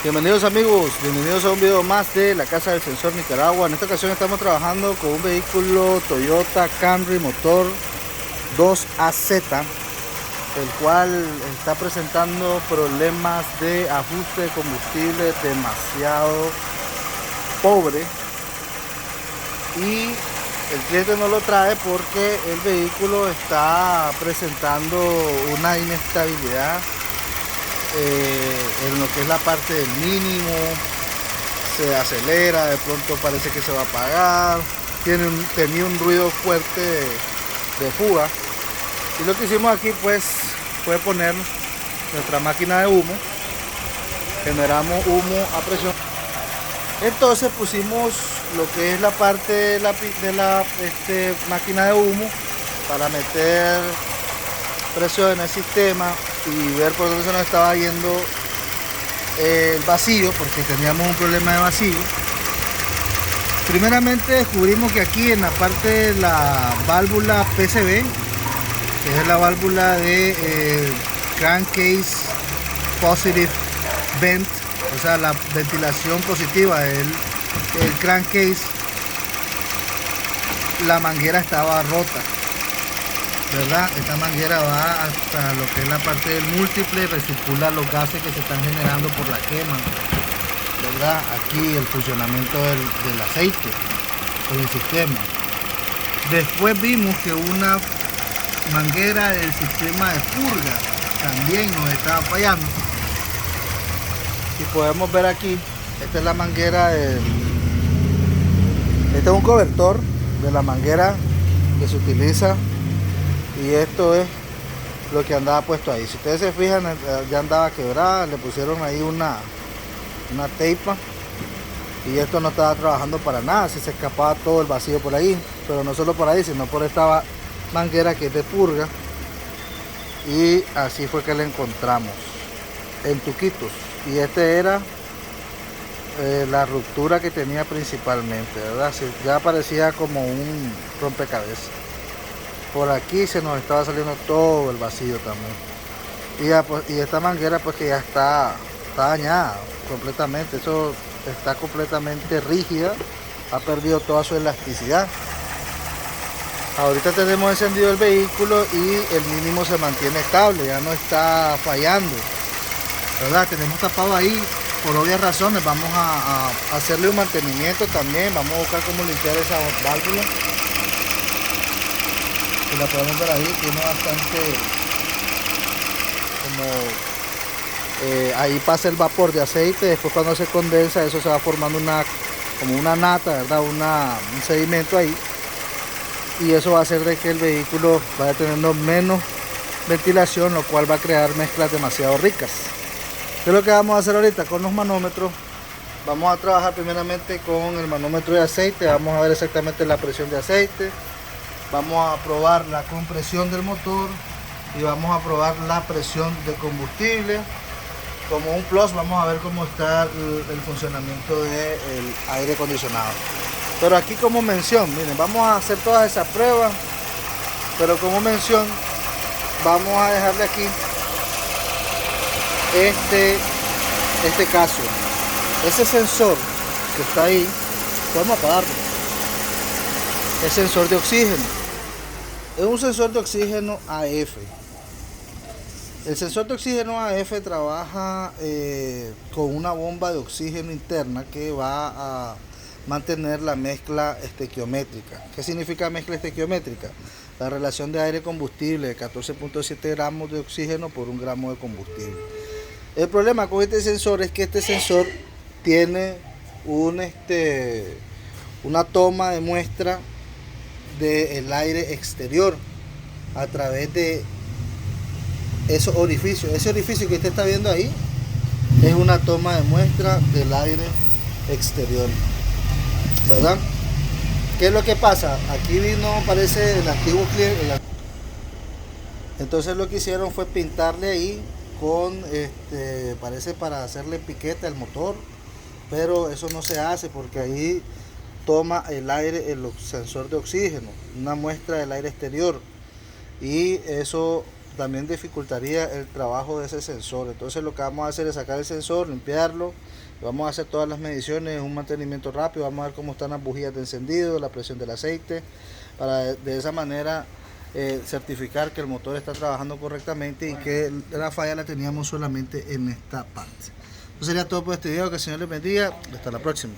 Bienvenidos amigos, bienvenidos a un video más de la Casa del Sensor Nicaragua. En esta ocasión estamos trabajando con un vehículo Toyota Camry motor 2AZ, el cual está presentando problemas de ajuste de combustible demasiado pobre, y el cliente no lo trae porque el vehículo está presentando una inestabilidad en lo que es la parte del mínimo. Se acelera, de pronto parece que se va a apagar, tenía un ruido fuerte de fuga, y lo que hicimos aquí pues fue poner nuestra máquina de humo. Generamos humo a presión, entonces pusimos lo que es la parte de la máquina de humo para meter presión en el sistema y ver por dónde se nos estaba yendo el vacío, porque teníamos un problema de vacío. Primeramente descubrimos que aquí en la parte de la válvula PCV, que es la válvula de crankcase positive vent, o sea la ventilación positiva del crankcase, la manguera estaba rota, ¿verdad? Esta manguera va hasta lo que es la parte del múltiple, recircula los gases que se están generando por la quema, ¿verdad? Aquí el funcionamiento del aceite en el sistema. Después vimos que una manguera del sistema de purga también nos estaba fallando. Si podemos ver aquí, esta es la manguera este es un cobertor de la manguera que se utiliza, y esto es lo que andaba puesto ahí. Si ustedes se fijan, ya andaba quebrada, le pusieron ahí una teipa, y esto no estaba trabajando para nada, se escapaba todo el vacío por ahí. Pero no solo por ahí, sino por esta manguera que es de purga, y así fue que la encontramos en tuquitos. Y este era la ruptura que tenía principalmente, ¿verdad? Ya parecía como un rompecabezas. Por aquí se nos estaba saliendo todo el vacío también, y esta manguera pues que ya está dañada completamente. Eso está completamente rígida, ha perdido toda su elasticidad. Ahorita tenemos encendido el vehículo y el mínimo se mantiene estable, ya no está fallando, ¿verdad? Tenemos tapado ahí por obvias razones. Vamos a hacerle un mantenimiento también. Vamos a buscar cómo limpiar esa válvula. Si la podemos ver ahí, tiene bastante ahí pasa el vapor de aceite. Después cuando se condensa, eso se va formando como una nata, ¿verdad? Un sedimento ahí, y eso va a hacer de que el vehículo vaya teniendo menos ventilación, lo cual va a crear mezclas demasiado ricas. ¿Qué es lo que vamos a hacer ahorita con los manómetros? Vamos a trabajar primeramente con el manómetro de aceite. Vamos a ver exactamente la presión de aceite, vamos a probar la compresión del motor, y vamos a probar la presión de combustible. Como un plus, vamos a ver cómo está el funcionamiento del aire acondicionado. Pero aquí como mención, miren, vamos a hacer todas esas pruebas, pero como mención vamos a dejarle aquí este caso. Ese sensor que está ahí, vamos a apagarlo. El sensor de oxígeno es un sensor de oxígeno AF. El sensor de oxígeno AF trabaja con una bomba de oxígeno interna que va a mantener la mezcla estequiométrica. ¿Qué significa mezcla estequiométrica? La relación de aire-combustible de 14.7 gramos de oxígeno por 1 gramo de combustible. El problema con este sensor es que este sensor tiene una toma de muestra del aire exterior a través de esos orificios. Ese orificio que usted está viendo ahí es una toma de muestra del aire exterior, ¿verdad? ¿Qué es lo que pasa? Aquí vino, parece, el antiguo cliente. Entonces lo que hicieron fue pintarle ahí con parece para hacerle piquete al motor, pero eso no se hace porque ahí toma el aire, el sensor de oxígeno, una muestra del aire exterior, y eso también dificultaría el trabajo de ese sensor. Entonces lo que vamos a hacer es sacar el sensor, limpiarlo Vamos a hacer todas las mediciones, un mantenimiento rápido, vamos a ver cómo están las bujías de encendido, la presión del aceite, para de esa manera certificar que el motor está trabajando correctamente y que la falla la teníamos solamente en esta parte. Eso sería todo por este video, que el Señor les bendiga, hasta la próxima.